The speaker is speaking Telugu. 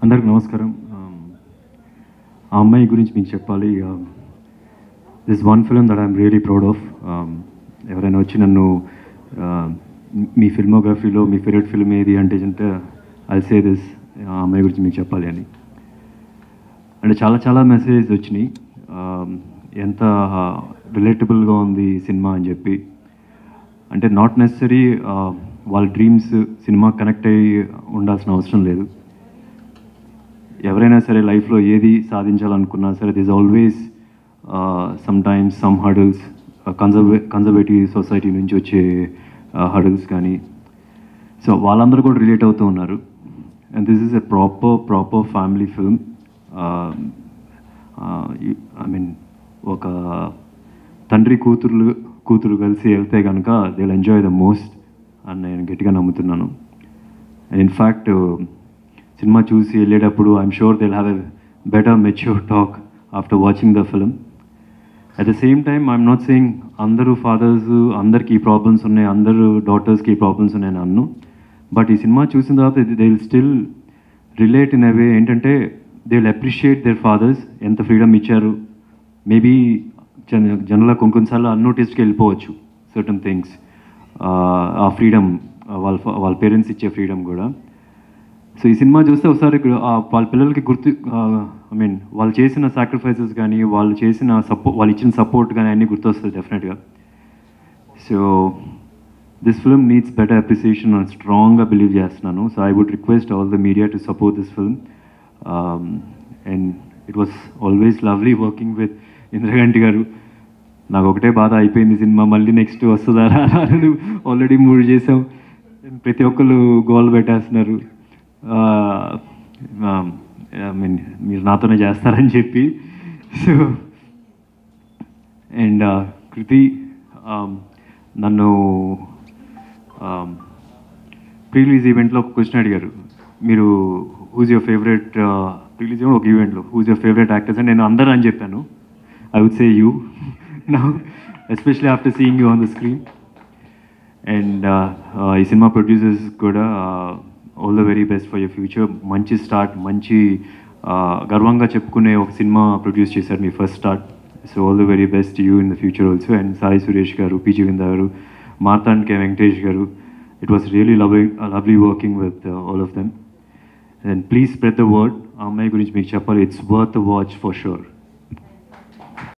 అందరికి నమస్కారం. ఆ అమ్మాయి గురించి మీకు చెప్పాలి. This one film that I'm really proud of. ఎవరైనా వచ్చి నన్ను మీ ఫిల్మోగ్రఫీలో మీ ఫేవరెట్ ఫిల్మ్ ఏది అంటే ఐ సే దిస్, ఆ అమ్మాయి గురించి మీకు చెప్పాలి అని. అంటే చాలా చాలా మెసేజెస్ వచ్చినాయి, ఎంత రిలేటబుల్గా ఉంది సినిమా అని చెప్పి. అంటే నాట్ నెసరీ వాళ్ళ డ్రీమ్స్ సినిమా కనెక్ట్ అయ్యి ఉండాల్సిన అవసరం లేదు. ఎవరైనా సరే లైఫ్లో ఏది సాధించాలనుకున్నా సరే this always sometimes some hurdles, conservative society నుంచి వచ్చే హర్డల్స్ కానీ. సో వాళ్ళందరూ కూడా రిలేట్ అవుతూ ఉన్నారు. And this is a proper family film. I mean ఒక తండ్రి కూతురు కలిసి వెళ్తే కనుక they will enjoy the most అని నేను గట్టిగా నమ్ముతున్నాను. అండ్ ఇన్ఫ్యాక్ట్ సినిమా చూసి వెళ్ళేటప్పుడు I'm sure they will have a better mature talk after watching the film. At the same time I'm not saying అందరూ ఫాదర్స్ అందరికీ ప్రాబ్లమ్స్ ఉన్నాయి, అందరూ డాటర్స్కి ప్రాబ్లమ్స్ ఉన్నాయని అన్ను. బట్ ఈ సినిమా చూసిన తర్వాత they will still relate in a way. ఏంటంటే they will appreciate their fathers, ఎంత ఫ్రీడమ్ ఇచ్చారు. మేబీ జనరల్గా కొన్నిసార్లు అన్నోటిస్డ్కి వెళ్ళిపోవచ్చు సర్టన్ థింగ్స్. ఆ ఫ్రీడమ్ వాళ్ళ పేరెంట్స్ ఇచ్చే ఫ్రీడమ్ కూడా. సో ఈ సినిమా చూస్తే ఒకసారి వాళ్ళ పిల్లలకి గుర్తు, ఐ మీన్ వాళ్ళు చేసిన సాక్రిఫైసెస్ కానీ వాళ్ళు ఇచ్చిన సపోర్ట్ కానీ అన్నీ గుర్తొస్తుంది డెఫినెట్గా. So this film needs better appreciation అని స్ట్రాంగ్గా బిలీవ్ చేస్తున్నాను. So I would request all the media to support this film. And it was always lovely working with Indraganti garu. నాకు ఒకటే బాధ, అయిపోయింది సినిమా, మళ్ళీ నెక్స్ట్ వస్తుందా రాదు. ఆల్రెడీ 3 చేసాం, ప్రతి ఒక్కరు గోల్ పెట్టేస్తున్నారు. ఐ మీన్ మీరు నాతోనే చేస్తారని చెప్పి. సో అండ్ కృతి నన్ను ప్రీ రిలీజ్ ఈవెంట్లో ఒక క్వశ్చన్ అడిగారు, మీరు who's your favourite, pre release ఒక ఈవెంట్లో హూజ్ యువర్ ఫేవరెట్ యాక్టర్స్ అని. నేను అందరూ అని చెప్పాను. I would say you now, especially after seeing you on the screen. And ఈ సినిమా ప్రొడ్యూసర్స్ కూడా all the very best for your future. మంచి స్టార్ట్, మంచి గర్వంగా చెప్పుకునే ఒక సినిమా ప్రొడ్యూస్ చేశారు మీ first start. So all the very best you in the future also. And Sai Suresh గారు, పిజి విందా గారు, మార్తాండ్ కే వెంకటేష్ గారు, it was really lovely working with all of them. And please spread the word. ఆ అమ్మాయి గురించి మీకు చెప్పాలి, it's worth watch for sure.